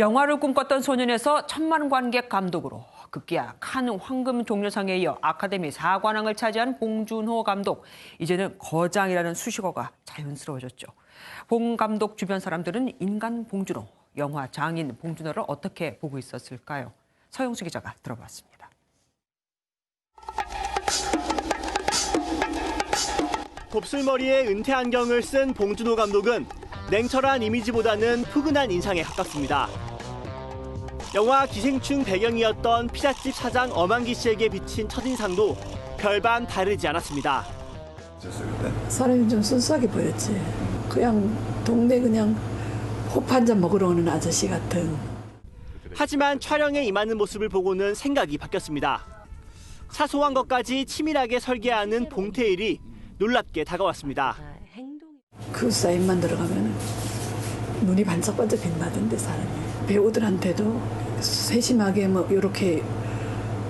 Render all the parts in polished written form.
영화를 꿈꿨던 소년에서 천만 관객 감독으로 급기야 칸 황금 종려상에 이어 아카데미 4관왕을 차지한 봉준호 감독. 이제는 거장이라는 수식어가 자연스러워졌죠. 봉 감독 주변 사람들은 인간 봉준호, 영화 장인 봉준호를 어떻게 보고 있었을까요? 서영수 기자가 들어봤습니다. 곱슬머리에 은퇴 안경을 쓴 봉준호 감독은 냉철한 이미지보다는 푸근한 인상에 가깝습니다. 영화 기생충 배경이었던 피자집 사장 엄한기 씨에게 비친 첫인상도 별반 다르지 않았습니다. 사람이 좀 순수하게 보였지. 그냥 동네 그냥 호프 한 잔 먹으러 오는 아저씨 같은. 하지만 촬영에 임하는 모습을 보고는 생각이 바뀌었습니다. 사소한 것까지 치밀하게 설계하는 봉태일이 놀랍게 다가왔습니다. 그 사인만 들어가면 눈이 반짝반짝 빛나던데 사람이. 배우들한테도 세심하게 뭐 이렇게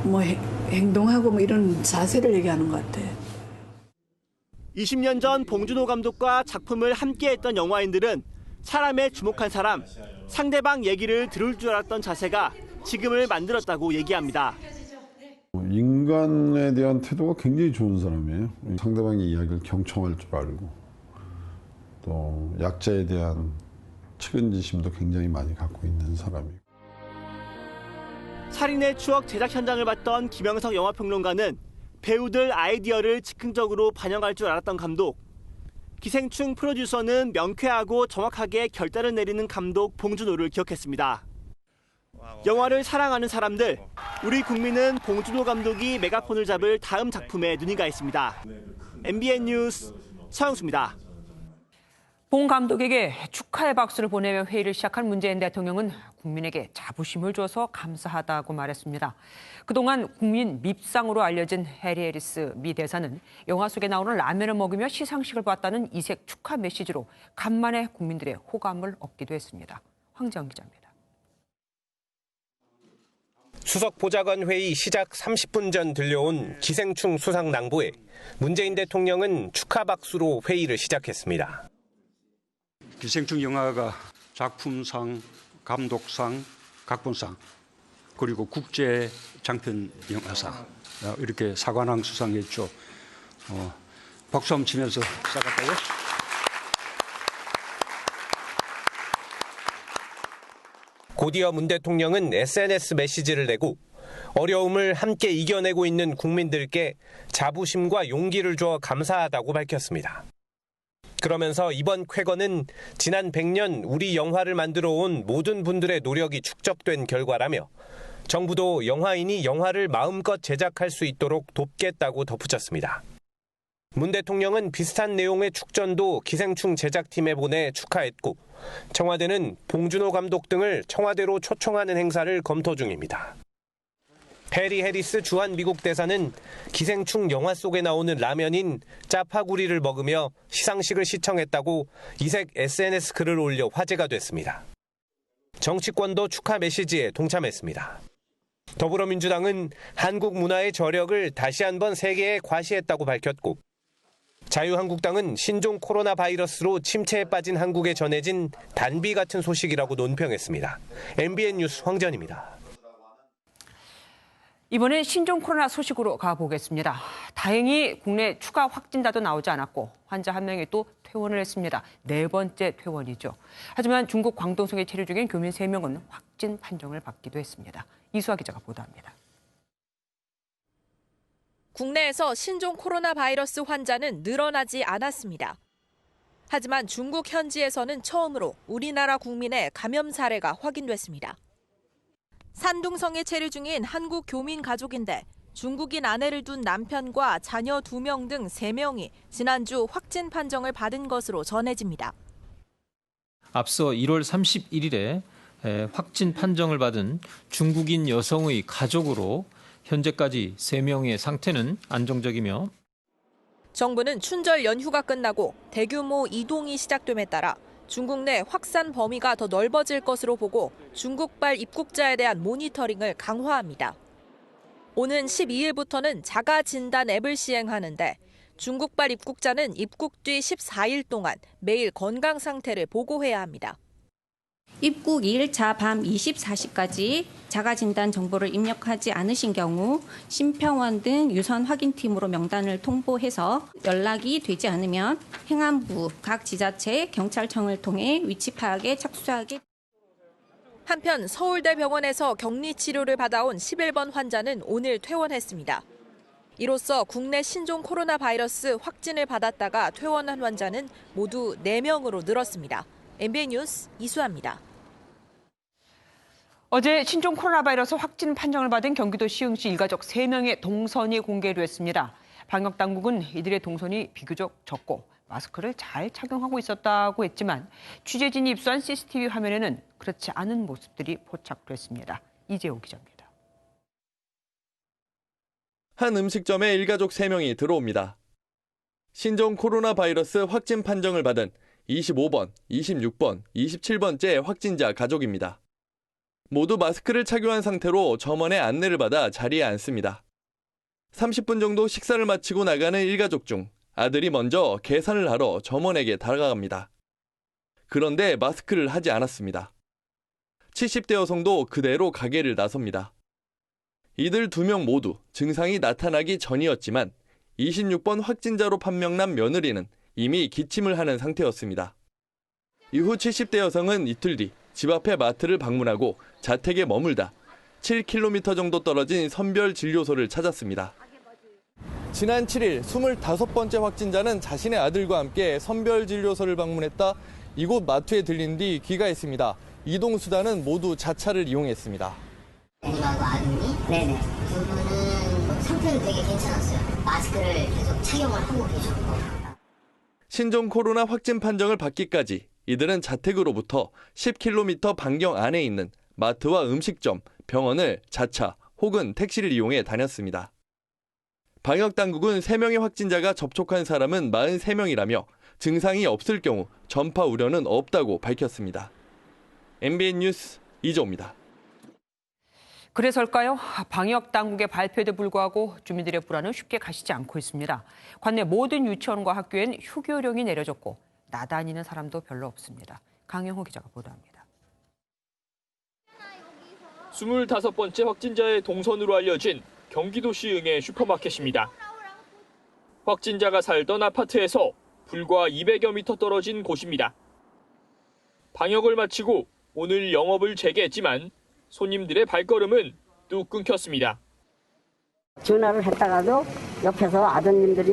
뭐 행동하고 뭐 이런 자세를 얘기하는 것 같아. 20년 전 봉준호 감독과 작품을 함께했던 영화인들은 사람에 주목한 사람, 상대방 얘기를 들을 줄 알았던 자세가 지금을 만들었다고 얘기합니다. 인간에 대한 태도가 굉장히 좋은 사람이에요. 상대방의 이야기를 경청할 줄 알고 또 약자에 대한 측은지심도 굉장히 많이 갖고 있는 사람이에요. 살인의 추억 제작 현장을 봤던 김영석 영화평론가는 배우들 아이디어를 즉흥적으로 반영할 줄 알았던 감독, 기생충 프로듀서는 명쾌하고 정확하게 결단을 내리는 감독 봉준호를 기억했습니다. 영화를 사랑하는 사람들, 우리 국민은 봉준호 감독이 메가폰을 잡을 다음 작품에 눈이 가 있습니다. MBN 뉴스 서영수입니다. 봉 감독에게 축하의 박수를 보내며 회의를 시작한 문재인 대통령은 국민에게 자부심을 줘서 감사하다고 말했습니다. 그동안 국민 밉상으로 알려진 해리 해리스 미 대사는 영화 속에 나오는 라면을 먹으며 시상식을 봤다는 이색 축하 메시지로 간만에 국민들의 호감을 얻기도 했습니다. 황재원 기자입니다. 수석 보좌관 회의 시작 30분 전 들려온 기생충 수상 낭보에 문재인 대통령은 축하 박수로 회의를 시작했습니다. 기생충 영화가 작품상, 감독상, 각본상, 그리고 국제 장편 영화상 이렇게 4관왕 수상했죠. 박수 한번 치면서 시작할까요? 곧이어 문 대통령은 SNS 메시지를 내고 어려움을 함께 이겨내고 있는 국민들께 자부심과 용기를 줘 감사하다고 밝혔습니다. 그러면서 이번 쾌거는 지난 100년 우리 영화를 만들어 온 모든 분들의 노력이 축적된 결과라며 정부도 영화인이 영화를 마음껏 제작할 수 있도록 돕겠다고 덧붙였습니다. 문 대통령은 비슷한 내용의 축전도 기생충 제작팀에 보내 축하했고 청와대는 봉준호 감독 등을 청와대로 초청하는 행사를 검토 중입니다. 해리 해리스 주한 미국 대사는 기생충 영화 속에 나오는 라면인 짜파구리를 먹으며 시상식을 시청했다고 이색 SNS 글을 올려 화제가 됐습니다. 정치권도 축하 메시지에 동참했습니다. 더불어민주당은 한국 문화의 저력을 다시 한번 세계에 과시했다고 밝혔고 자유한국당은 신종 코로나 바이러스로 침체에 빠진 한국에 전해진 단비 같은 소식이라고 논평했습니다. MBN 뉴스 황전입니다. 이번엔 신종 코로나 소식으로 가보겠습니다. 다행히 국내 추가 확진자도 나오지 않았고 환자 한 명이 또 퇴원을 했습니다. 4번째 퇴원이죠. 하지만 중국 광동성에 체류 중인 교민 3명은 확진 판정을 받기도 했습니다. 이수아 기자가 보도합니다. 국내에서 신종 코로나 바이러스 환자는 늘어나지 않았습니다. 하지만 중국 현지에서는 처음으로 우리나라 국민의 감염 사례가 확인됐습니다. 산둥성에 체류 중인 한국 교민 가족인데 중국인 아내를 둔 남편과 자녀 2명 등 3명이 지난주 확진 판정을 받은 것으로 전해집니다. 앞서 1월 31일에 확진 판정을 받은 중국인 여성의 가족으로 현재까지 3명의 상태는 안정적이며 정부는 춘절 연휴가 끝나고 대규모 이동이 시작됨에 따라 중국 내 확산 범위가 더 넓어질 것으로 보고 중국발 입국자에 대한 모니터링을 강화합니다. 오는 12일부터는 자가 진단 앱을 시행하는데 중국발 입국자는 입국 뒤 14일 동안 매일 건강 상태를 보고해야 합니다. 입국 2일차 밤 24시까지 자가진단 정보를 입력하지 않으신 경우 심평원 등 유선 확인팀으로 명단을 통보해서 연락이 되지 않으면 행안부, 각 지자체, 경찰청을 통해 위치 파악에 착수하게. 한편 서울대병원에서 격리 치료를 받아온 11번 환자는 오늘 퇴원했습니다. 이로써 국내 신종 코로나 바이러스 확진을 받았다가 퇴원한 환자는 모두 4명으로 늘었습니다. MBN 뉴스 이수아입니다. 어제 신종 코로나 바이러스 확진 판정을 받은 경기도 시흥시 일가족 3명의 동선이 공개됐습니다. 방역당국은 이들의 동선이 비교적 적고 마스크를 잘 착용하고 있었다고 했지만 취재진이 입수한 CCTV 화면에는 그렇지 않은 모습들이 포착됐습니다. 이재호 기자입니다. 한 음식점에 일가족 3명이 들어옵니다. 신종 코로나 바이러스 확진 판정을 받은 25번, 26번, 27번째 확진자 가족입니다. 모두 마스크를 착용한 상태로 점원의 안내를 받아 자리에 앉습니다. 30분 정도 식사를 마치고 나가는 일가족 중 아들이 먼저 계산을 하러 점원에게 다가갑니다. 그런데 마스크를 하지 않았습니다. 70대 여성도 그대로 가게를 나섭니다. 이들 2명 모두 증상이 나타나기 전이었지만 26번 확진자로 판명난 며느리는 이미 기침을 하는 상태였습니다. 이후 70대 여성은 이틀 뒤 집 앞에 마트를 방문하고 자택에 머물다 7km 정도 떨어진 선별진료소를 찾았습니다. 지난 7일 25번째 확진자는 자신의 아들과 함께 선별진료소를 방문했다 이곳 마트에 들린 뒤 귀가했습니다. 이동수단은 모두 자차를 이용했습니다. 아님하고 아들이 네네. 두 분은 상태는 되게 괜찮았어요. 마스크를 계속 착용을 하고 계셨고. 신종 코로나 확진 판정을 받기까지 이들은 자택으로부터 10km 반경 안에 있는 마트와 음식점, 병원을 자차 혹은 택시를 이용해 다녔습니다. 방역당국은 3명의 확진자가 접촉한 사람은 43명이라며 증상이 없을 경우 전파 우려는 없다고 밝혔습니다. MBN 뉴스 이조입니다. 그래서일까요? 방역당국의 발표에도 불구하고 주민들의 불안은 쉽게 가시지 않고 있습니다. 관내 모든 유치원과 학교엔 휴교령이 내려졌고 나다니는 사람도 별로 없습니다. 강영호 기자가 보도합니다. 25번째 확진자의 동선으로 알려진 경기도 시흥의 슈퍼마켓입니다. 확진자가 살던 아파트에서 불과 200여 미터 떨어진 곳입니다. 방역을 마치고 오늘 영업을 재개했지만 손님들의 발걸음은 뚝 끊겼습니다. 전화를 했다가도 옆에서 아드님들이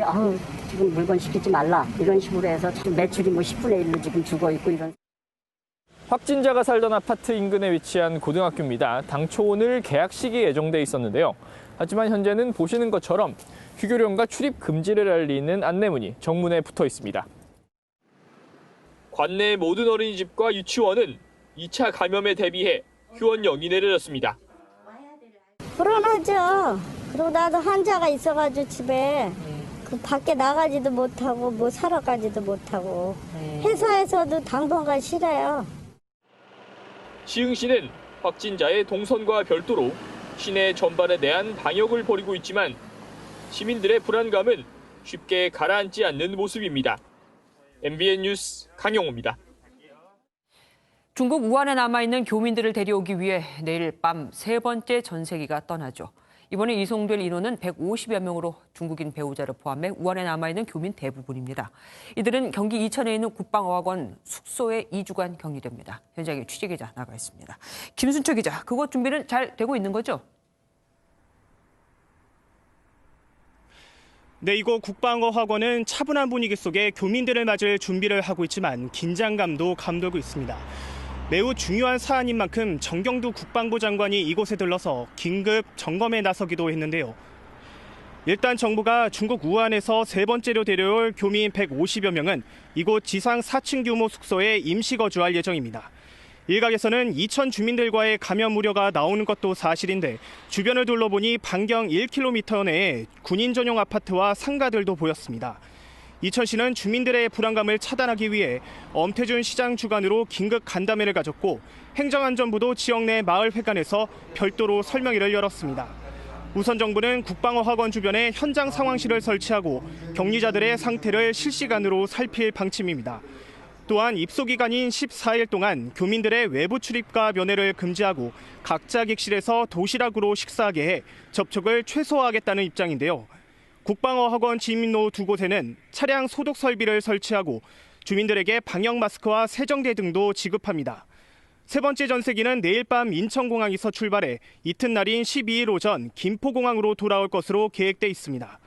지금 물건 시키지 말라 이런 식으로 해서 매출이 10분의 1로 지금 죽어 있고 이런. 확진자가 살던 아파트 인근에 위치한 고등학교입니다. 당초 오늘 개학식이 예정돼 있었는데요. 하지만 현재는 보시는 것처럼 휴교령과 출입 금지를 알리는 안내문이 정문에 붙어 있습니다. 관내 모든 어린이집과 유치원은 2차 감염에 대비해 휴원령이 내려졌습니다. 불안하죠. 그리고 나도 환자가 있어가지고 집에 그 밖에 나가지도 못하고 뭐 사러 가지도 못하고 회사에서도 당분간 쉬래요. 시흥시는 확진자의 동선과 별도로 시내 전반에 대한 방역을 벌이고 있지만 시민들의 불안감은 쉽게 가라앉지 않는 모습입니다. MBN 뉴스 강영호입니다. 중국 우한에 남아있는 교민들을 데려오기 위해 내일 밤 3번째 전세기가 떠나죠. 이번에 이송될 인원은 150여 명으로 중국인 배우자를 포함해 우한에 남아있는 교민 대부분입니다. 이들은 경기 이천에 있는 국방어학원 숙소에 2주간 격리됩니다. 현장에 취재기자 나가 있습니다. 김순철 기자, 그곳 준비는 잘 되고 있는 거죠? 네, 이곳 국방어학원은 차분한 분위기 속에 교민들을 맞을 준비를 하고 있지만 긴장감도 감돌고 있습니다. 매우 중요한 사안인 만큼 정경두 국방부 장관이 이곳에 들러서 긴급 점검에 나서기도 했는데요. 일단 정부가 중국 우한에서 3번째로 데려올 교민 150여 명은 이곳 지상 4층 규모 숙소에 임시 거주할 예정입니다. 일각에서는 이천 주민들과의 감염 우려가 나오는 것도 사실인데 주변을 둘러보니 반경 1km 내에 군인 전용 아파트와 상가들도 보였습니다. 이천시는 주민들의 불안감을 차단하기 위해 엄태준 시장 주관으로 긴급 간담회를 가졌고 행정안전부도 지역 내 마을회관에서 별도로 설명회를 열었습니다. 우선 정부는 국방어학원 주변에 현장 상황실을 설치하고 격리자들의 상태를 실시간으로 살필 방침입니다. 또한 입소 기간인 14일 동안 교민들의 외부 출입과 면회를 금지하고 각자 객실에서 도시락으로 식사하게 해 접촉을 최소화하겠다는 입장인데요. 국방어학원 진입로 2곳에는 차량 소독 설비를 설치하고 주민들에게 방역 마스크와 세정제 등도 지급합니다. 세 번째 전세기는 내일 밤 인천공항에서 출발해 이튿날인 12일 오전 김포공항으로 돌아올 것으로 계획돼 있습니다.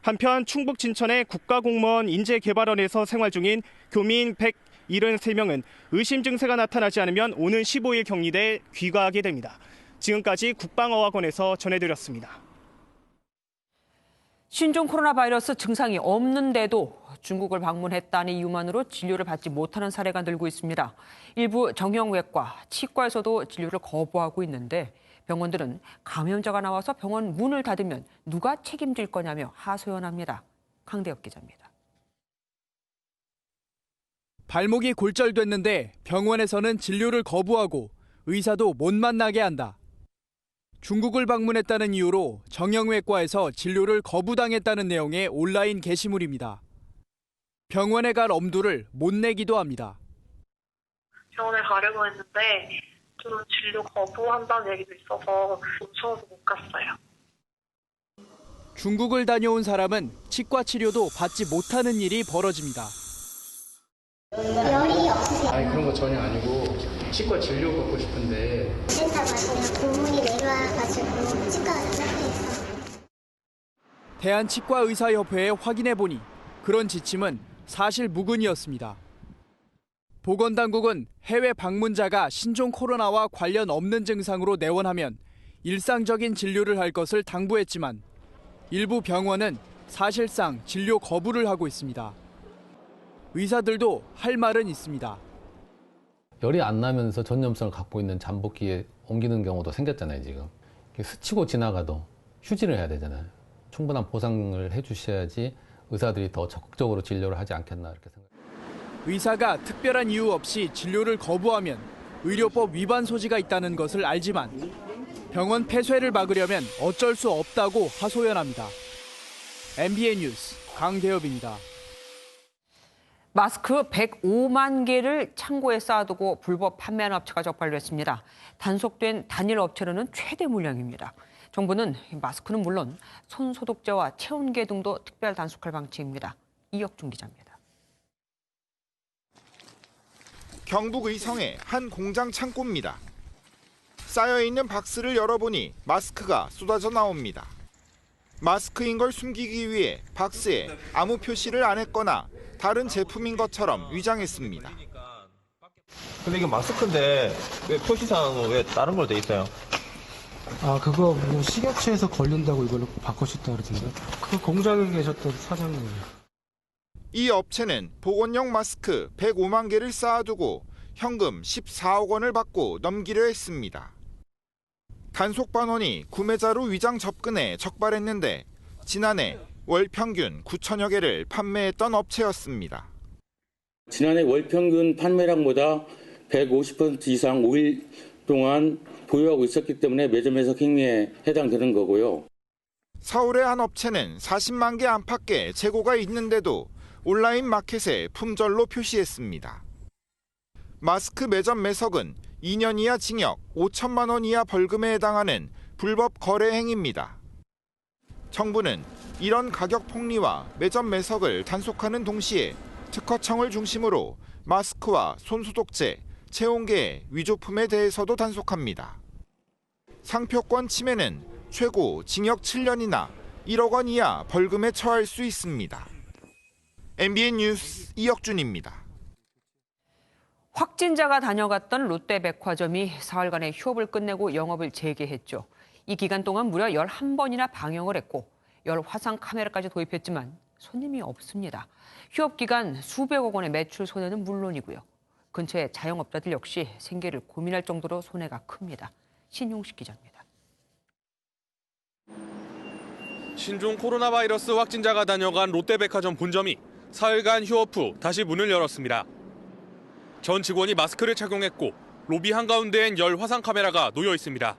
한편 충북 진천의 국가공무원 인재개발원에서 생활 중인 교민 173명은 의심 증세가 나타나지 않으면 오는 15일 격리돼 귀가하게 됩니다. 지금까지 국방어학원에서 전해드렸습니다. 신종 코로나 바이러스 증상이 없는데도 중국을 방문했다는 이유만으로 진료를 받지 못하는 사례가 늘고 있습니다. 일부 정형외과, 치과에서도 진료를 거부하고 있는데 병원들은 감염자가 나와서 병원 문을 닫으면 누가 책임질 거냐며 하소연합니다. 강대엽 기자입니다. 발목이 골절됐는데 병원에서는 진료를 거부하고 의사도 못 만나게 한다. 중국을 방문했다는 이유로 정형외과에서 진료를 거부당했다는 내용의 온라인 게시물입니다. 병원에 갈 엄두를 못 내기도 합니다. 병원에 가려고 했는데 좀 진료 거부한다는 얘기도 있어서 무서워서 못 갔어요. 중국을 다녀온 사람은 치과 치료도 받지 못하는 일이 벌어집니다. 열이 없으세요? 아니 그런 거 전혀 아니고 치과 진료 받고 싶은데 센터 가시면 고문이 내려와가지고 치과가 시작해서 대한치과의사협회에 확인해보니 그런 지침은 사실 무근이었습니다. 보건당국은 해외 방문자가 신종 코로나와 관련 없는 증상으로 내원하면 일상적인 진료를 할 것을 당부했지만 일부 병원은 사실상 진료 거부를 하고 있습니다. 의사들도 할 말은 있습니다. 열이 안 나면서 전염성을 갖고 있는 잠복기에 옮기는 경우도 생겼잖아요, 지금. 스치고 지나가도 휴지를 해야 되잖아요. 충분한 보상을 해주셔야지 의사들이 더 적극적으로 진료를 하지 않겠나 이렇게 생각합니다. 의사가 특별한 이유 없이 진료를 거부하면 의료법 위반 소지가 있다는 것을 알지만 병원 폐쇄를 막으려면 어쩔 수 없다고 하소연합니다. MBN 뉴스 강대엽입니다. 마스크 105만 개를 창고에 쌓아두고 불법 판매하는 업체가 적발됐습니다. 단속된 단일 업체로는 최대 물량입니다. 정부는 마스크는 물론 손소독제와 체온계 등도 특별 단속할 방침입니다. 이혁중 기자입니다. 경북 의성의 한 공장 창고입니다. 쌓여있는 박스를 열어보니 마스크가 쏟아져 나옵니다. 마스크인 걸 숨기기 위해 박스에 아무 표시를 안 했거나 다른 제품인 것처럼 위장했습니다. 근데 이게 마스크인데 왜 표시사항은 왜 다른 걸 돼 있어요? 아 그거 뭐 식약처에서 걸린다고 이걸로 바꿔줬다 그러던데. 그 공장에 계셨던 사장님. 이 업체는 보건용 마스크 105만 개를 쌓아두고 현금 14억 원을 받고 넘기려 했습니다. 단속반원이 구매자로 위장 접근해 적발했는데 지난해 월 평균 9천여 개를 판매했던 업체였습니다. 지난해 월 평균 판매량보다 150% 이상 5일 동안 보유하고 있었기 때문에 매점 해석 행위에 해당되는 거고요. 서울의 한 업체는 40만 개 안팎의 재고가 있는데도 온라인 마켓에 품절로 표시했습니다. 마스크 매점 매석은 2년 이하 징역 5천만 원 이하 벌금에 해당하는 불법 거래 행위입니다. 정부는 이런 가격 폭리와 매점 매석을 단속하는 동시에 특허청을 중심으로 마스크와 손소독제, 체온계의 위조품에 대해서도 단속합니다. 상표권 침해는 최고 징역 7년이나 1억 원 이하 벌금에 처할 수 있습니다. MBN 뉴스 이혁준입니다. 확진자가 다녀갔던 롯데백화점이 사흘간의 휴업을 끝내고 영업을 재개했죠. 이 기간 동안 무려 11번이나 방역을 했고 열 화상 카메라까지 도입했지만 손님이 없습니다. 휴업 기간 수백억 원의 매출 손해는 물론이고요. 근처의 자영업자들 역시 생계를 고민할 정도로 손해가 큽니다. 신용식 기자입니다. 신종 코로나 바이러스 확진자가 다녀간 롯데백화점 본점이 사흘간 휴업 후 다시 문을 열었습니다. 전 직원이 마스크를 착용했고 로비 한가운데엔 열 화상 카메라가 놓여 있습니다.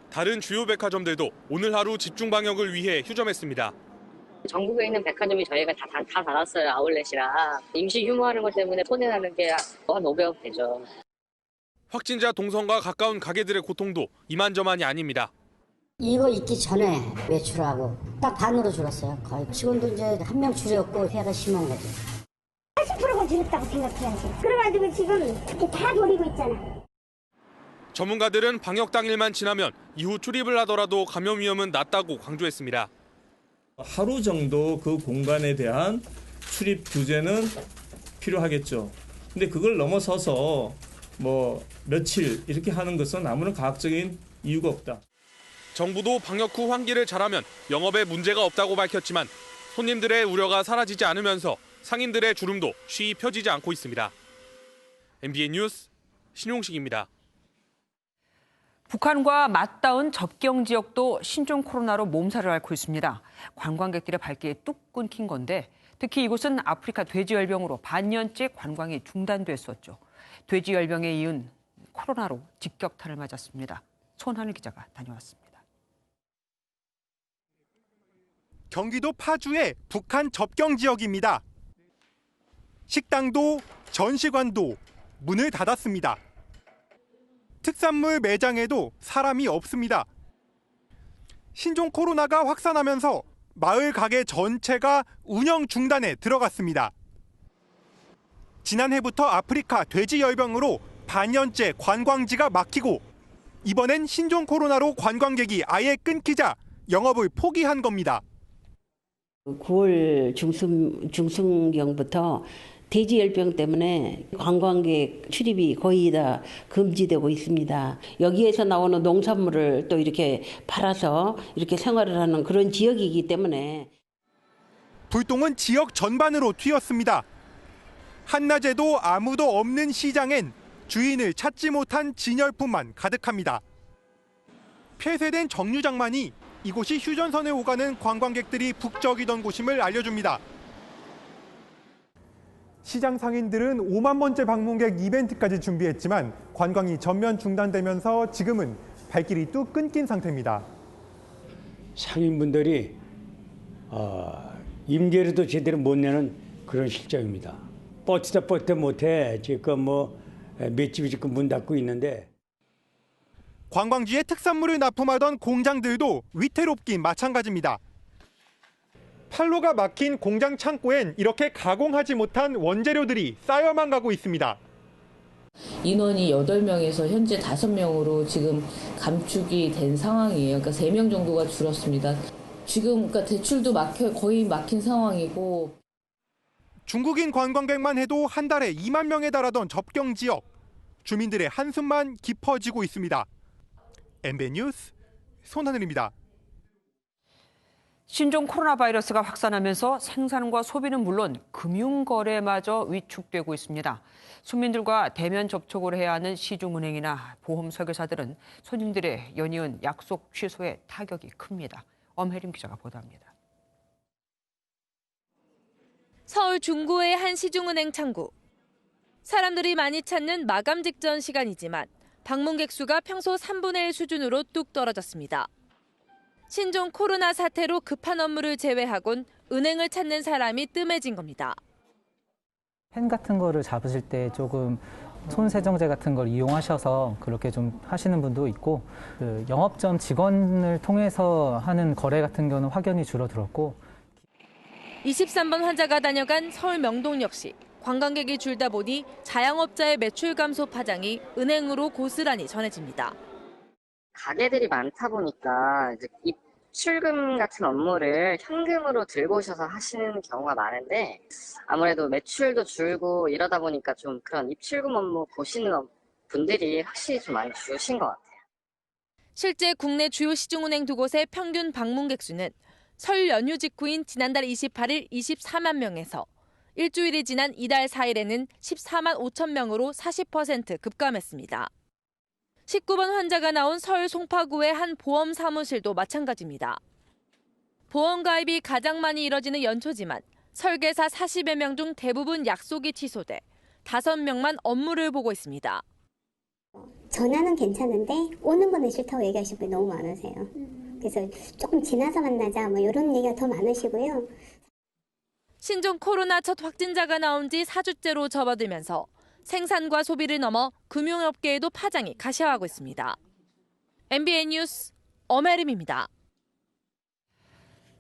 다른 주요 백화점들도 오늘 하루 집중 방역을 위해 휴점했습니다. 전국에 있는 백화점이 저희가 다 닫았어요. 아울렛이라. 임시 휴무하는 것 때문에 손해나는 게 한 500억 되죠. 확진자 동선과 가까운 가게들의 고통도 이만저만이 아닙니다. 이거 있기 전에 매출하고 딱 반으로 줄었어요. 거의 직원도 이제 한 명 줄였고 해가 심한 거죠. 80%가 줄었다고 생각해야지. 그래가지고 지금 이렇게 다 노리고 있잖아. 전문가들은 방역 당일만 지나면 이후 출입을 하더라도 감염 위험은 낮다고 강조했습니다. 하루 정도 그 공간에 대한 출입 규제는 필요하겠죠. 근데 그걸 넘어서서 뭐 며칠 이렇게 하는 것은 아무런 과학적인 이유가 없다. 정부도 방역 후 환기를 잘하면 영업에 문제가 없다고 밝혔지만 손님들의 우려가 사라지지 않으면서 상인들의 주름도 쉬이 펴지지 않고 있습니다. MBN 뉴스 신용식입니다. 북한과 맞닿은 접경 지역도 신종 코로나로 몸살을 앓고 있습니다. 관광객들의 발길이 뚝 끊긴 건데 특히 이곳은 아프리카 돼지열병으로 반년째 관광이 중단됐었죠. 돼지열병에 이은 코로나로 직격탄을 맞았습니다. 손하늘 기자가 다녀왔습니다. 경기도 파주의 북한 접경 지역입니다. 식당도 전시관도 문을 닫았습니다. 특산물 매장에도 사람이 없습니다. 신종 코로나가 확산하면서 마을 가게 전체가 운영 중단에 들어갔습니다. 지난해부터 아프리카 돼지열병으로 반년째 관광지가 막히고 이번엔 신종 코로나로 관광객이 아예 끊기자 영업을 포기한 겁니다. 9월 중순경부터 돼지열병 때문에 관광객 출입이 거의 다 금지되고 있습니다. 여기에서 나오는 농산물을 또 이렇게 팔아서 이렇게 생활을 하는 그런 지역이기 때문에 불똥은 지역 전반으로 튀었습니다. 한낮에도 아무도 없는 시장엔 주인을 찾지 못한 진열품만 가득합니다. 폐쇄된 정류장만이 이곳이 휴전선에 오가는 관광객들이 북적이던 곳임을 알려줍니다. 시장 상인들은 5만 번째 방문객 이벤트까지 준비했지만 관광이 전면 중단되면서 지금은 발길이 뚝 끊긴 상태입니다. 상인분들이 임대료도 제대로 못 내는 그런 실정입니다. 버티다 못해 지금 몇 집이 지금 문 닫고 있는데. 관광지에 특산물을 납품하던 공장들도 위태롭긴 마찬가지입니다. 팔로가 막힌 공장 창고엔 이렇게 가공하지 못한 원재료들이 쌓여만 가고 있습니다. 인원이 8명에서 현재 5명으로 지금 감축이 된 상황이에요. 그러니까 3명 정도가 줄었습니다. 지금 그러니까 대출도 거의 막힌 상황이고. 중국인 관광객만 해도 한 달에 2만 명에 달하던 접경 지역. 주민들의 한숨만 깊어지고 있습니다. MBN 뉴스 손하늘입니다. 신종 코로나 바이러스가 확산하면서 생산과 소비는 물론 금융거래마저 위축되고 있습니다. 손님들과 대면 접촉을 해야 하는 시중은행이나 보험 설계사들은 손님들의 연이은 약속 취소에 타격이 큽니다. 엄혜림 기자가 보도합니다. 서울 중구의 한 시중은행 창구. 사람들이 많이 찾는 마감 직전 시간이지만 방문객 수가 평소 3분의 1 수준으로 뚝 떨어졌습니다. 신종 코로나 사태로 급한 업무를 제외하곤 은행을 찾는 사람이 뜸해진 겁니다. 펜 같은 거를 잡으실 때 조금 손 세정제 같은 걸 이용하셔서 그렇게 좀 하시는 분도 있고, 그 영업점 직원을 통해서 하는 거래 같은 경우는 확연히 줄어들었고. 23번 환자가 다녀간 서울 명동 역시 관광객이 줄다 보니 자영업자의 매출 감소 파장이 은행으로 고스란히 전해집니다. 가게들이 많다 보니까 이제 입출금 같은 업무를 현금으로 들고 오셔서 하시는 경우가 많은데 아무래도 매출도 줄고 이러다 보니까 좀 그런 입출금 업무 보시는 분들이 확실히 좀 많이 줄으신 것 같아요. 실제 국내 주요 시중은행 두 곳의 평균 방문객 수는 설 연휴 직후인 지난달 28일 24만 명에서 일주일이 지난 이달 4일에는 14만 5천 명으로 40% 급감했습니다. 19번 환자가 나온 서울 송파구의 한 보험 사무실도 마찬가지입니다. 보험 가입이 가장 많이 이뤄지는 연초지만 설계사 40여 명 중 대부분 약속이 취소돼 5명만 업무를 보고 있습니다. 전화는 괜찮은데 오는 거는 싫다고 얘기하시는 분이 너무 많으세요. 그래서 조금 지나서 만나자 뭐 이런 얘기가 더 많으시고요. 신종 코로나 첫 확진자가 나온 지 4주째로 접어들면서 생산과 소비를 넘어 금융업계에도 파장이 가시화하고 있습니다. MBN 뉴스 엄혜림입니다.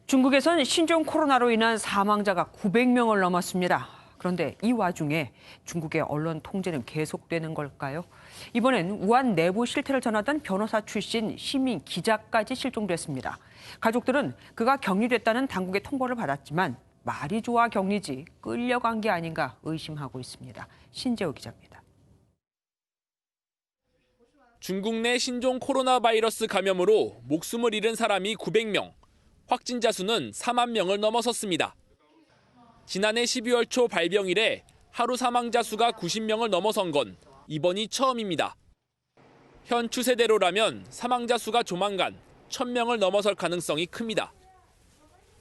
중국에선 신종 코로나로 인한 사망자가 900명을 넘었습니다. 그런데 이 와중에 중국의 언론 통제는 계속되는 걸까요? 이번엔 우한 내부 실태를 전하던 변호사 출신 시민 기자까지 실종됐습니다. 가족들은 그가 격리됐다는 당국의 통보를 받았지만 말이 좋아 격리지 끌려간 게 아닌가 의심하고 있습니다. 신재호 기자입니다. 중국 내 신종 코로나 바이러스 감염으로 목숨을 잃은 사람이 900명, 확진자 수는 4만 명을 넘어섰습니다. 지난해 12월 초 발병 이래 하루 사망자 수가 90명을 넘어선 건 이번이 처음입니다. 현 추세대로라면 사망자 수가 조만간 1000명을 넘어설 가능성이 큽니다.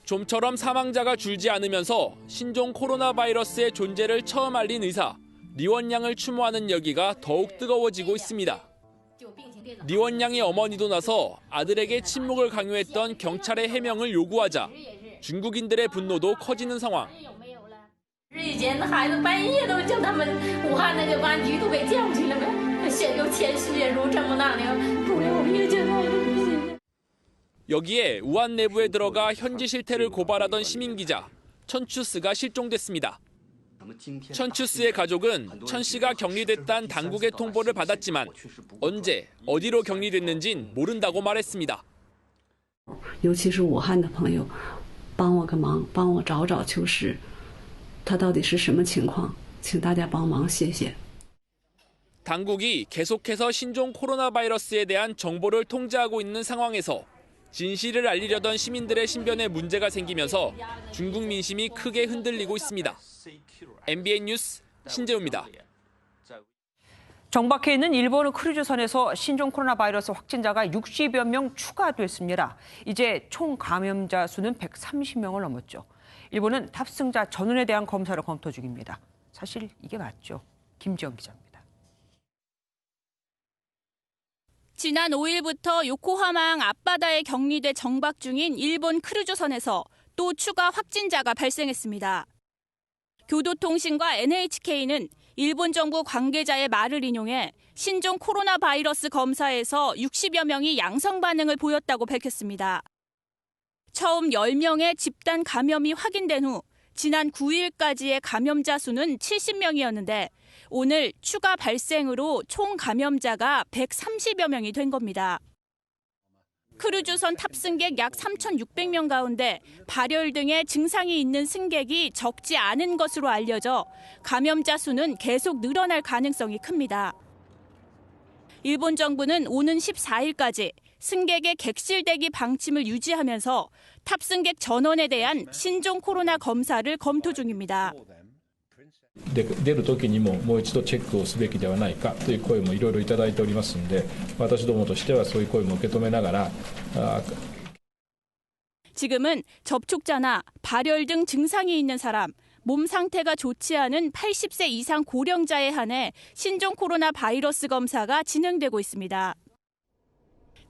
좀처럼 사망자가 줄지 않으면서 신종 코로나 바이러스의 존재를 처음 알린 의사 리원양을 추모하는 열기가 더욱 뜨거워지고 있습니다. 리원양의 어머니도 나서 아들에게 침묵을 강요했던 경찰의 해명을 요구하자 중국인들의 분노도 커지는 상황. 여기에 우한 내부에 들어가 현지 실태를 고발하던 시민기자 천추스가 실종됐습니다. 천추스의 가족은 천 씨가 격리됐다는 당국의 통보를 받았지만 언제, 어디로 격리됐는진 모른다고 말했습니다. 尤其是武汉的朋友帮我个忙帮我找找秋实他到底是什么情况请大家帮忙谢谢 당국이 계속해서 신종 코로나 바이러스에 대한 정보를 통제하고 있는 상황에서 진실을 알리려던 시민들의 신변에 문제가 생기면서 중국 민심이 크게 흔들리고 있습니다. MBN 뉴스 신재우입니다. 정박해 있는 일본 크루즈선에서 신종 코로나 바이러스 확진자가 60여 명 추가됐습니다. 이제 총 감염자 수는 130명을 넘었죠. 일본은 탑승자 전원에 대한 검사를 검토 중입니다. 사실 이게 맞죠? 김지영 기자입니다. 지난 5일부터 요코하마항 앞바다에 격리돼 정박 중인 일본 크루즈선에서 또 추가 확진자가 발생했습니다. 교도통신과 NHK는 일본 정부 관계자의 말을 인용해 신종 코로나 바이러스 검사에서 60여 명이 양성 반응을 보였다고 밝혔습니다. 처음 10명의 집단 감염이 확인된 후 지난 9일까지의 감염자 수는 70명이었는데 오늘 추가 발생으로 총 감염자가 130여 명이 된 겁니다. 크루즈선 탑승객 약 3,600명 가운데 발열 등의 증상이 있는 승객이 적지 않은 것으로 알려져 감염자 수는 계속 늘어날 가능성이 큽니다. 일본 정부는 오는 14일까지 승객의 객실 대기 방침을 유지하면서 탑승객 전원에 대한 신종 코로나 검사를 검토 중입니다. 出る時にももう一度チェックをすべきではないかという声もいろいろいただいておりますので、私どもとしてはそういう声も受け止めながら。 지금은 접촉자나 발열 등 증상이 있는 사람, 몸 상태가 좋지 않은 80세 이상 고령자에 한해 신종 코로나 바이러스 검사가 진행되고 있습니다.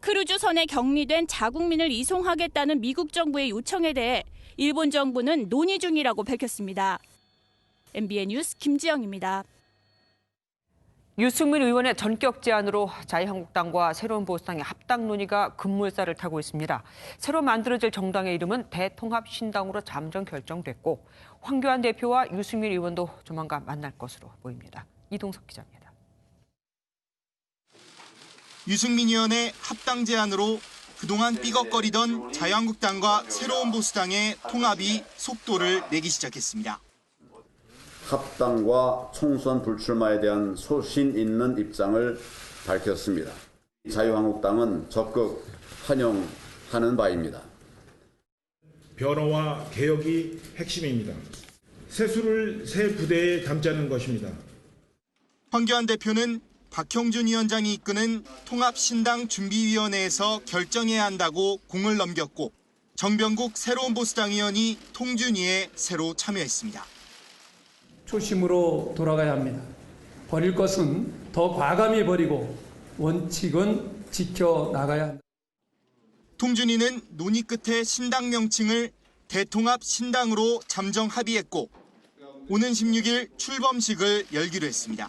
크루즈선에 격리된 자국민을 이송하겠다는 미국 정부의 요청에 대해 일본 정부는 논의 중이라고 밝혔습니다. MBN 뉴스 김지영입니다. 유승민 의원의 전격 제안으로 자유한국당과 새로운 보수당의 합당 논의가 급물살을 타고 있습니다. 새로 만들어질 정당의 이름은 대통합신당으로 잠정 결정됐고 황교안 대표와 유승민 의원도 조만간 만날 것으로 보입니다. 이동석 기자입니다. 유승민 의원의 합당 제안으로 그동안 삐걱거리던 자유한국당과 새로운 보수당의 통합이 속도를 내기 시작했습니다. 합당과 총선 불출마에 대한 소신 있는 입장을 밝혔습니다. 자유한국당은 적극 환영하는 바입니다. 변화와 개혁이 핵심입니다. 세수를 새 부대에 담자는 것입니다. 황교안 대표는 박형준 위원장이 이끄는 통합신당 준비위원회에서 결정해야 한다고 공을 넘겼고 정병국 새로운 보수당 의원이 통준위에 새로 참여했습니다. 초심으로 돌아가야 합니다. 버릴 것은 더 과감히 버리고 원칙은 지켜나가야 한다. 통준위는 논의 끝에 신당 명칭을 대통합 신당으로 잠정 합의했고 오는 16일 출범식을 열기로 했습니다.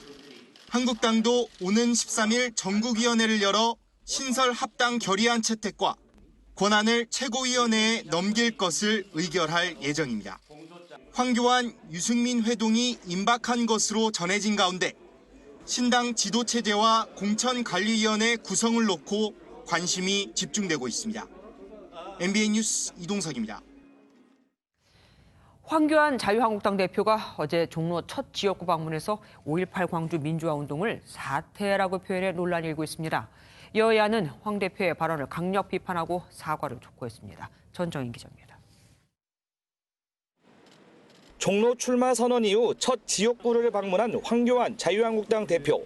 한국당도 오는 13일 전국위원회를 열어 신설 합당 결의안 채택과 권한을 최고위원회에 넘길 것을 의결할 예정입니다. 황교안, 유승민 회동이 임박한 것으로 전해진 가운데 신당 지도체제와 공천관리위원회 구성을 놓고 관심이 집중되고 있습니다. MBN 뉴스 이동석입니다. 황교안 자유한국당 대표가 어제 종로 첫 지역구 방문해서 5.18 광주 민주화운동을 사태라고 표현해 논란이 일고 있습니다. 여야는 황 대표의 발언을 강력 비판하고 사과를 촉구했습니다. 전정인 기자입니다. 종로 출마 선언 이후 첫 지역구를 방문한 황교안 자유한국당 대표.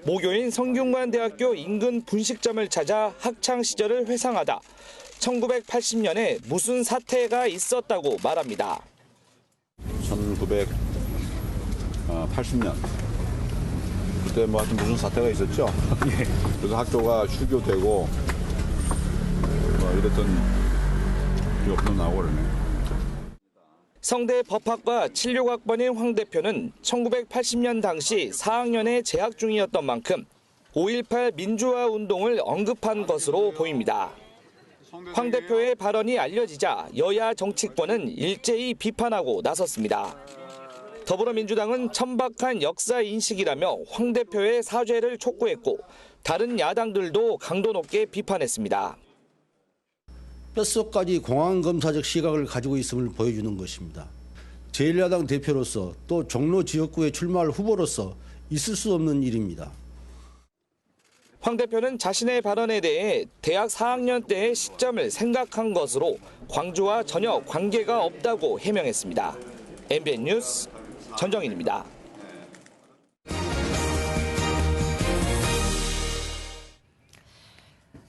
모교인 성균관대학교 인근 분식점을 찾아 학창 시절을 회상하다 1980년에 무슨 사태가 있었다고 말합니다. 1980년 그때 뭐 하여튼 무슨 사태가 있었죠. 그래서 학교가 휴교되고 뭐 이랬던 기억도 나고 그러네. 성대 법학과 76학번인 황 대표는 1980년 당시 4학년에 재학 중이었던 만큼 5.18 민주화 운동을 언급한 것으로 보입니다. 황 대표의 발언이 알려지자 여야 정치권은 일제히 비판하고 나섰습니다. 더불어민주당은 천박한 역사 인식이라며 황 대표의 사죄를 촉구했고 다른 야당들도 강도 높게 비판했습니다. 뼛속까지 공안검사적 시각을 가지고 있음을 보여주는 것입니다. 제1야당 대표로서 또 종로 지역구에 출마할 후보로서 있을 수 없는 일입니다. 황 대표는 자신의 발언에 대해 대학 4학년 때의 시점을 생각한 것으로 광주와 전혀 관계가 없다고 해명했습니다. MBN 뉴스 전정인입니다.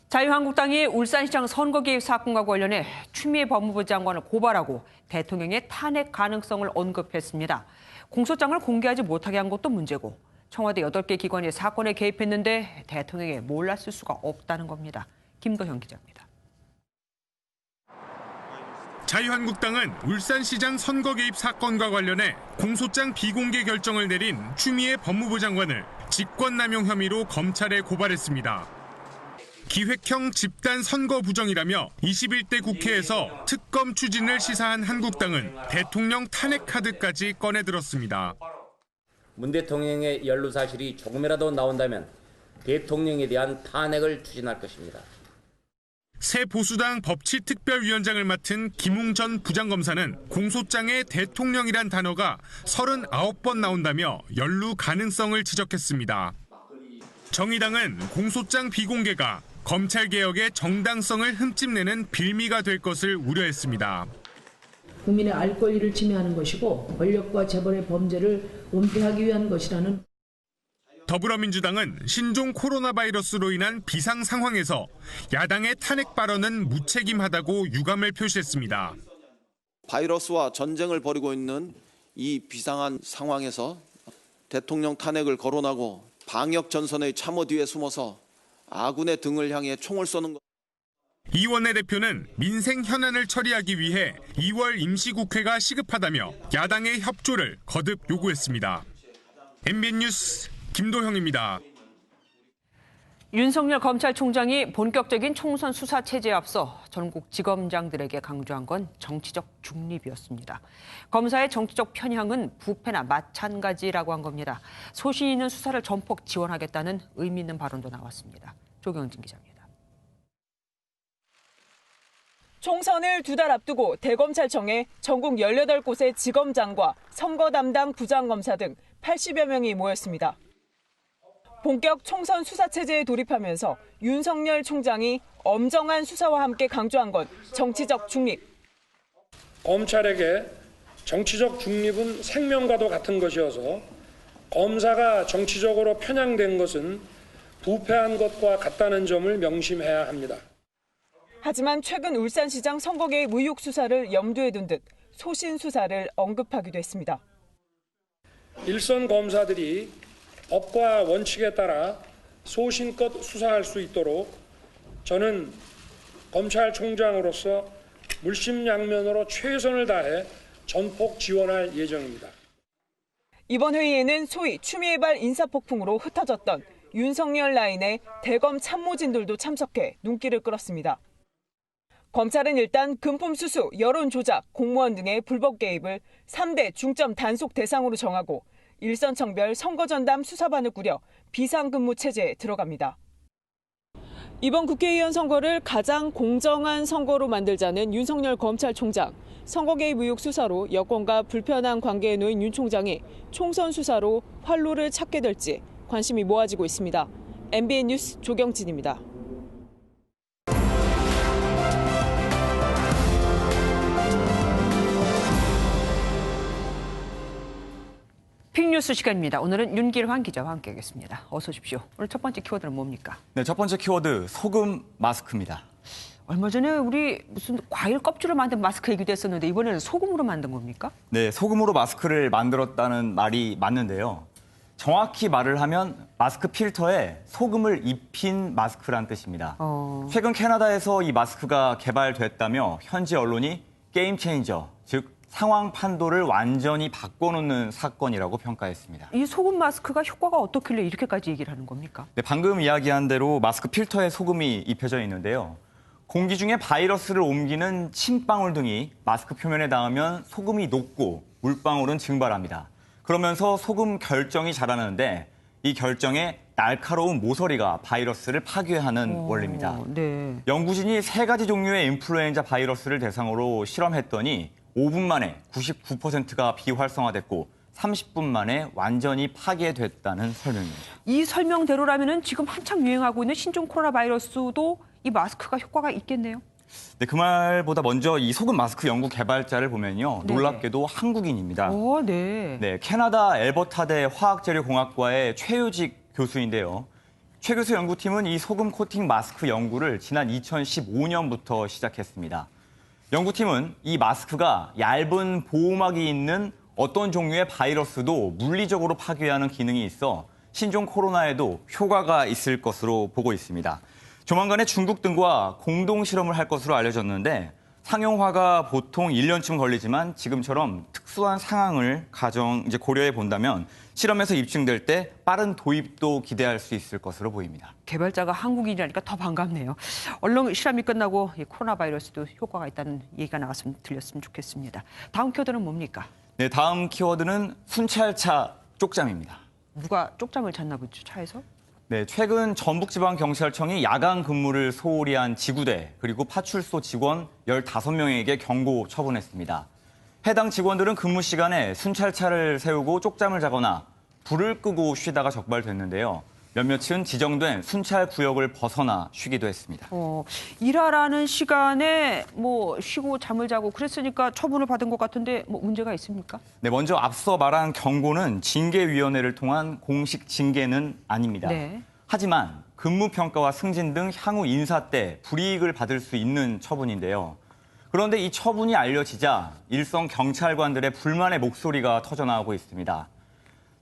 자유한국당이 울산시장 선거 개입 사건과 관련해 추미애 법무부 장관을 고발하고 대통령의 탄핵 가능성을 언급했습니다. 공소장을 공개하지 못하게 한 것도 문제고 청와대 8개 기관이 사건에 개입했는데 대통령이 몰랐을 수가 없다는 겁니다. 김도형 기자입니다. 자유한국당은 울산시장 선거 개입 사건과 관련해 공소장 비공개 결정을 내린 추미애 법무부 장관을 직권남용 혐의로 검찰에 고발했습니다. 기획형 집단 선거 부정이라며 21대 국회에서 특검 추진을 시사한 한국당은 대통령 탄핵 카드까지 꺼내들었습니다. 문 대통령의 연루 사실이 조금이라도 나온다면 대통령에 대한 탄핵을 추진할 것입니다. 새 보수당 법치특별위원장을 맡은 김웅 전 부장검사는 공소장에 대통령이란 단어가 39번 나온다며 연루 가능성을 지적했습니다. 정의당은 공소장 비공개가 검찰개혁의 정당성을 흠집내는 빌미가 될 것을 우려했습니다. 국민의 알 권리를 침해하는 것이고 권력과 재벌의 범죄를 은폐하기 위한 것이라는. 더불어민주당은 신종 코로나 바이러스로 인한 비상 상황에서 야당의 탄핵 발언은 무책임하다고 유감을 표시했습니다. 바이러스와 전쟁을 벌이고 있는 이 비상한 상황에서 대통령 탄핵을 거론하고 방역 전선의 참호 뒤에 숨어서 아군의 등을 향해 총을 쏘는 것. 이원내 대표는 민생 현안을 처리하기 위해 2월 임시국회가 시급하다며 야당의 협조를 거듭 요구했습니다. MBN 뉴스 김도형입니다. 윤석열 검찰총장이 본격적인 총선 수사 체제에 앞서 전국 지검장들에게 강조한 건 정치적 중립이었습니다. 검사의 정치적 편향은 부패나 마찬가지라고 한 겁니다. 소신 있는 수사를 전폭 지원하겠다는 의미 있는 발언도 나왔습니다. 조경진 기자입니다. 총선을 2달 앞두고 대검찰청에 전국 18곳의 지검장과 선거 담당 부장검사 등 80여 명이 모였습니다. 본격 총선 수사 체제에 돌입하면서 윤석열 총장이 엄정한 수사와 함께 강조한 건 정치적 중립. 검찰에게 정치적 중립은 생명과도 같은 것이어서 검사가 정치적으로 편향된 것은 부패한 것과 같다는 점을 명심해야 합니다. 하지만 최근 울산시장 선거 개입 의혹 수사를 염두에 둔 듯 소신 수사를 언급하기도 했습니다. 일선 검사들이 법과 원칙에 따라 소신껏 수사할 수 있도록 저는 검찰총장으로서 물심양면으로 최선을 다해 전폭 지원할 예정입니다. 이번 회의에는 소위 추미애발 인사폭풍으로 흩어졌던 윤석열 라인의 대검 참모진들도 참석해 눈길을 끌었습니다. 검찰은 일단 금품 수수, 여론 조작, 공무원 등의 불법 개입을 3대 중점 단속 대상으로 정하고 일선청별 선거전담 수사반을 꾸려 비상근무 체제에 들어갑니다. 이번 국회의원 선거를 가장 공정한 선거로 만들자는 윤석열 검찰총장. 선거 개입 의혹 수사로 여권과 불편한 관계에 놓인 윤 총장이 총선 수사로 활로를 찾게 될지 관심이 모아지고 있습니다. MBN 뉴스 조경진입니다. 픽뉴스 시간입니다. 오늘은 윤길환 기자와 함께하겠습니다. 어서 오십시오. 오늘 첫 번째 키워드는 뭡니까? 네, 첫 번째 키워드 소금 마스크입니다. 얼마 전에 우리 무슨 과일 껍질로 만든 마스크 얘기도 했었는데 이번에는 소금으로 만든 겁니까? 네, 소금으로 마스크를 만들었다는 말이 맞는데요. 정확히 말을 하면 마스크 필터에 소금을 입힌 마스크란 뜻입니다. 최근 캐나다에서 이 마스크가 개발됐다며 현지 언론이 게임 체인저, 즉 상황 판도를 완전히 바꿔놓는 사건이라고 평가했습니다. 이 소금 마스크가 효과가 어떻길래 이렇게까지 얘기를 하는 겁니까? 네, 방금 이야기한 대로 마스크 필터에 소금이 입혀져 있는데요. 공기 중에 바이러스를 옮기는 침방울 등이 마스크 표면에 닿으면 소금이 녹고 물방울은 증발합니다. 그러면서 소금 결정이 자라는데 이 결정에 날카로운 모서리가 바이러스를 파괴하는 원리입니다. 네. 연구진이 3가지 종류의 인플루엔자 바이러스를 대상으로 실험했더니 5분 만에 99%가 비활성화됐고 30분 만에 완전히 파괴됐다는 설명입니다. 이 설명대로라면 지금 한창 유행하고 있는 신종 코로나 바이러스도 이 마스크가 효과가 있겠네요. 네, 그 말보다 먼저 이 소금 마스크 연구 개발자를 보면요. 놀랍게도 한국인입니다. 네. 네, 캐나다 엘버타대 화학재료공학과의 최유직 교수인데요. 최 교수 연구팀은 이 소금 코팅 마스크 연구를 지난 2015년부터 시작했습니다. 연구팀은 이 마스크가 얇은 보호막이 있는 어떤 종류의 바이러스도 물리적으로 파괴하는 기능이 있어 신종 코로나에도 효과가 있을 것으로 보고 있습니다. 조만간에 중국 등과 공동 실험을 할 것으로 알려졌는데 상용화가 보통 1년쯤 걸리지만 지금처럼 특수한 상황을 고려해 본다면 실험에서 입증될 때 빠른 도입도 기대할 수 있을 것으로 보입니다. 개발자가 한국인이라니까 더 반갑네요. 얼른 실험이 끝나고 이 코로나 바이러스도 효과가 있다는 얘기가 들렸으면 좋겠습니다. 다음 키워드는 뭡니까? 네, 다음 키워드는 순찰차 쪽잠입니다. 누가 쪽잠을 잤나 보죠, 차에서? 네, 최근 전북지방경찰청이 야간 근무를 소홀히 한 지구대 그리고 파출소 직원 15명에게 경고 처분했습니다. 해당 직원들은 근무 시간에 순찰차를 세우고 쪽잠을 자거나 불을 끄고 쉬다가 적발됐는데요. 몇몇은 지정된 순찰 구역을 벗어나 쉬기도 했습니다. 일하라는 시간에 쉬고 잠을 자고 그랬으니까 처분을 받은 것 같은데 문제가 있습니까? 네, 먼저 앞서 말한 경고는 징계위원회를 통한 공식 징계는 아닙니다. 네. 하지만 근무평가와 승진 등 향후 인사 때 불이익을 받을 수 있는 처분인데요. 그런데 이 처분이 알려지자 일선 경찰관들의 불만의 목소리가 터져나오고 있습니다.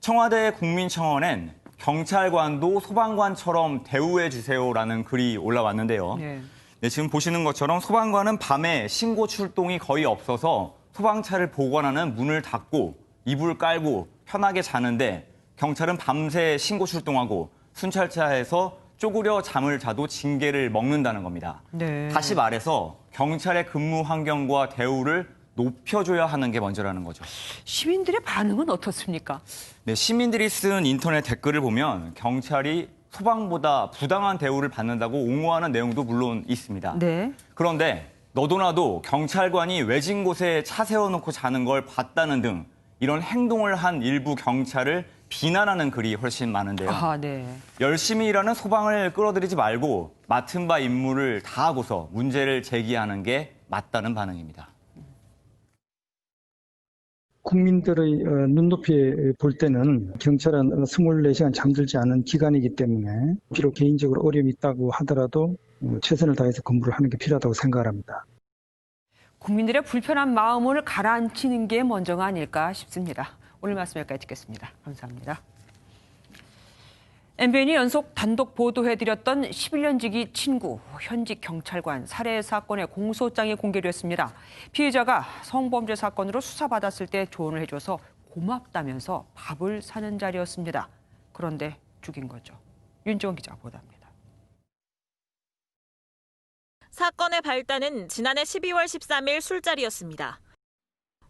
청와대 국민청원엔 경찰관도 소방관처럼 대우해 주세요라는 글이 올라왔는데요. 네, 지금 보시는 것처럼 소방관은 밤에 신고 출동이 거의 없어서 소방차를 보관하는 문을 닫고 이불 깔고 편하게 자는데 경찰은 밤새 신고 출동하고 순찰차에서 쪼그려 잠을 자도 징계를 먹는다는 겁니다. 네. 다시 말해서 경찰의 근무 환경과 대우를 높여줘야 하는 게 먼저라는 거죠. 시민들의 반응은 어떻습니까? 네, 시민들이 쓴 인터넷 댓글을 보면 경찰이 소방보다 부당한 대우를 받는다고 옹호하는 내용도 물론 있습니다. 네. 그런데 너도 나도 경찰관이 외진 곳에 차 세워놓고 자는 걸 봤다는 등 이런 행동을 한 일부 경찰을 비난하는 글이 훨씬 많은데요. 네. 열심히 일하는 소방을 끌어들이지 말고 맡은 바 임무를 다하고서 문제를 제기하는 게 맞다는 반응입니다. 국민들의 눈높이에 볼 때는 경찰은 24시간 잠들지 않은 기관이기 때문에 비록 개인적으로 어려움이 있다고 하더라도 최선을 다해서 근무를 하는 게 필요하다고 생각합니다. 국민들의 불편한 마음을 가라앉히는 게 먼저가 아닐까 싶습니다. 오늘 말씀 여기까지 듣겠습니다. 감사합니다. MBN이 연속 단독 보도해드렸던 11년지기 친구, 현직 경찰관 살해 사건의 공소장이 공개됐습니다. 피해자가 성범죄 사건으로 수사받았을 때 조언을 해줘서 고맙다면서 밥을 사는 자리였습니다. 그런데 죽인 거죠. 윤지원 기자 보도합니다. 사건의 발단은 지난해 12월 13일 술자리였습니다.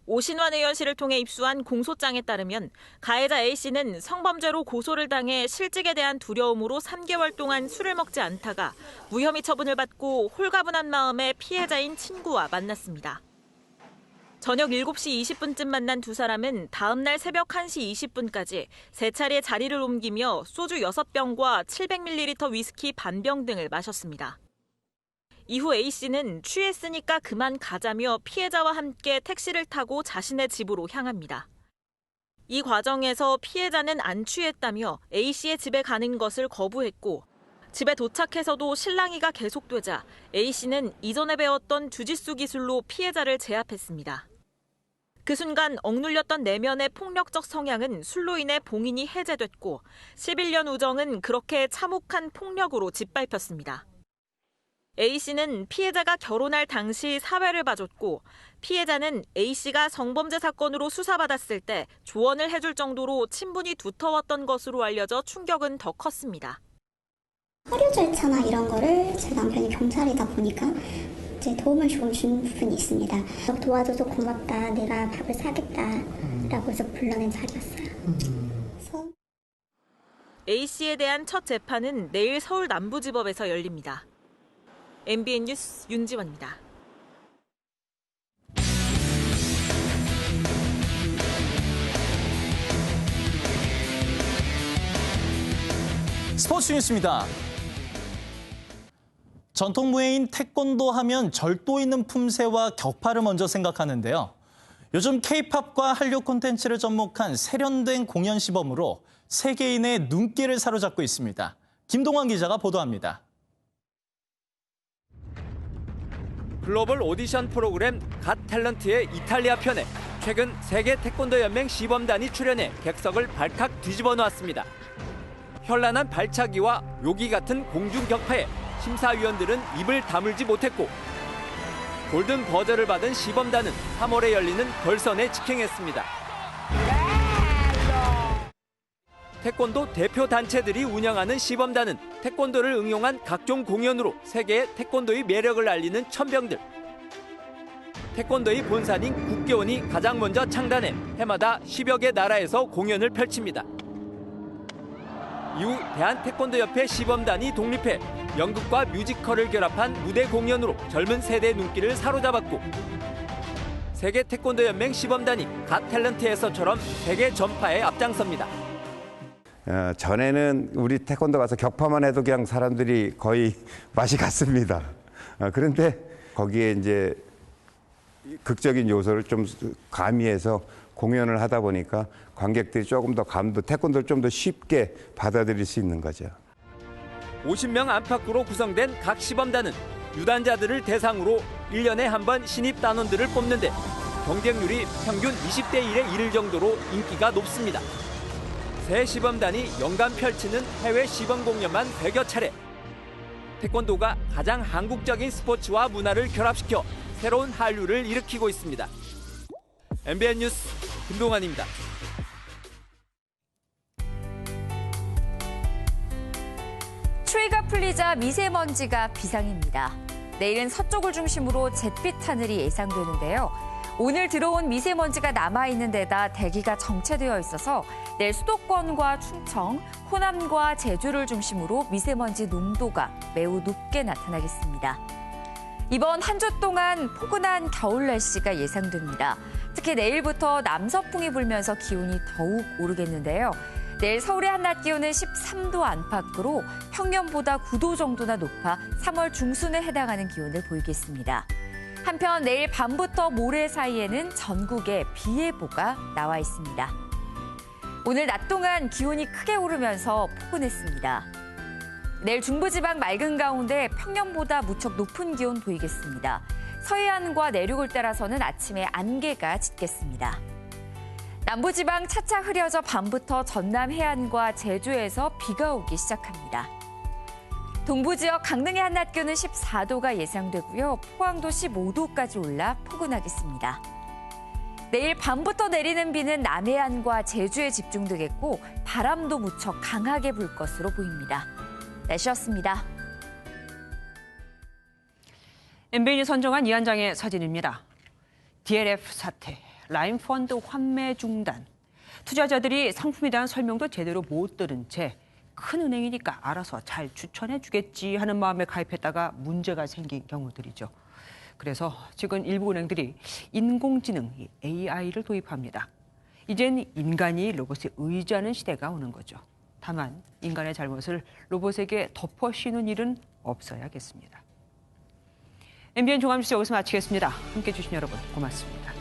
오신환 의원실을 통해 입수한 공소장에 따르면 가해자 A씨는 성범죄로 고소를 당해 실직에 대한 두려움으로 3개월 동안 술을 먹지 않다가 무혐의 처분을 받고 홀가분한 마음에 피해자인 친구와 만났습니다. 저녁 7시 20분쯤 만난 두 사람은 다음 날 새벽 1시 20분까지 세 차례 자리를 옮기며 소주 6병과 700ml 위스키 반병 등을 마셨습니다. 이후 A씨는 취했으니까 그만 가자며 피해자와 함께 택시를 타고 자신의 집으로 향합니다. 이 과정에서 피해자는 안 취했다며 A씨의 집에 가는 것을 거부했고 집에 도착해서도 실랑이가 계속되자 A씨는 이전에 배웠던 주짓수 기술로 피해자를 제압했습니다. 그 순간 억눌렸던 내면의 폭력적 성향은 술로 인해 봉인이 해제됐고 11년 우정은 그렇게 참혹한 폭력으로 짓밟혔습니다. A씨는 피해자가 결혼할 당시 사회를 봐줬고 피해자는 A씨가 성범죄 사건으로 수사받았을 때 조언을 해줄 정도로 친분이 두터웠던 것으로 알려져 충격은 더 컸습니다. 서류 절차나 이런 거를 제 남편이 경찰이다 보니까 이제 도움을 좀 준 부분이 있습니다. 도와줘서 고맙다, 내가 밥을 사겠다라고 해서 불러낸 자리였어요. A씨에 대한 첫 재판은 내일 서울 남부지법에서 열립니다. MBN 뉴스 윤지원입니다. 스포츠 뉴스입니다. 전통 무예인 태권도 하면 절도 있는 품새와 격파를 먼저 생각하는데요. 요즘 K-팝과 한류 콘텐츠를 접목한 세련된 공연 시범으로 세계인의 눈길을 사로잡고 있습니다. 김동환 기자가 보도합니다. 글로벌 오디션 프로그램 갓 탤런트의 이탈리아 편에 최근 세계 태권도 연맹 시범단이 출연해 객석을 발칵 뒤집어 놓았습니다. 현란한 발차기와 묘기 같은 공중 격파에 심사위원들은 입을 다물지 못했고 골든 버저를 받은 시범단은 3월에 열리는 결선에 직행했습니다. 태권도 대표 단체들이 운영하는 시범단은 태권도를 응용한 각종 공연으로 세계의 태권도의 매력을 알리는 천병들. 태권도의 본산인 국교원이 가장 먼저 창단해 해마다 10여 개 나라에서 공연을 펼칩니다. 이후 대한태권도협회 시범단이 독립해 연극과 뮤지컬을 결합한 무대 공연으로 젊은 세대의 눈길을 사로잡았고 세계 태권도 연맹 시범단이 갓 탤런트에서처럼 세계 전파에 앞장섭니다. 전에는 우리 태권도 가서 격파만 해도 그냥 사람들이 거의 맛이 갔습니다. 그런데 거기에 이제 극적인 요소를 좀 가미해서 공연을 하다 보니까 관객들이 조금 더 태권도를 좀 더 쉽게 받아들일 수 있는 거죠. 50명 안팎으로 구성된 각 시범단은 유단자들을 대상으로 1년에 한 번 신입 단원들을 뽑는데 경쟁률이 평균 20대 1에 이를 정도로 인기가 높습니다. 새 시범단이 연간 펼치는 해외 시범 공연만 100여 차례. 태권도가 가장 한국적인 스포츠와 문화를 결합시켜 새로운 한류를 일으키고 있습니다. MBN 뉴스 김동환입니다. 추위가 풀리자 미세먼지가 비상입니다. 내일은 서쪽을 중심으로 잿빛 하늘이 예상되는데요. 오늘 들어온 미세먼지가 남아있는 데다 대기가 정체되어 있어서 내일 수도권과 충청, 호남과 제주를 중심으로 미세먼지 농도가 매우 높게 나타나겠습니다. 이번 한 주 동안 포근한 겨울 날씨가 예상됩니다. 특히 내일부터 남서풍이 불면서 기온이 더욱 오르겠는데요. 내일 서울의 한낮 기온은 13도 안팎으로 평년보다 9도 정도나 높아 3월 중순에 해당하는 기온을 보이겠습니다. 한편 내일 밤부터 모레 사이에는 전국에 비 예보가 나와 있습니다. 오늘 낮 동안 기온이 크게 오르면서 포근했습니다. 내일 중부지방 맑은 가운데 평년보다 무척 높은 기온 보이겠습니다. 서해안과 내륙을 따라서는 아침에 안개가 짙겠습니다. 남부지방 차차 흐려져 밤부터 전남 해안과 제주에서 비가 오기 시작합니다. 동부 지역 강릉의 한낮 기온은 14도가 예상되고요. 포항도 15도까지 올라 포근하겠습니다. 내일 밤부터 내리는 비는 남해안과 제주에 집중되겠고 바람도 무척 강하게 불 것으로 보입니다. 날씨였습니다. MBN이 선정한 이 한 장의 사진입니다. DLF 사태, 라인펀드 환매 중단. 투자자들이 상품에 대한 설명도 제대로 못 들은 채 큰 은행이니까 알아서 잘 추천해 주겠지 하는 마음에 가입했다가 문제가 생긴 경우들이죠. 그래서 지금 일부 은행들이 인공지능 AI를 도입합니다. 이젠 인간이 로봇에 의지하는 시대가 오는 거죠. 다만 인간의 잘못을 로봇에게 덮어씌우는 일은 없어야겠습니다. MBN 종합뉴스 여기서 마치겠습니다. 함께해 주신 여러분 고맙습니다.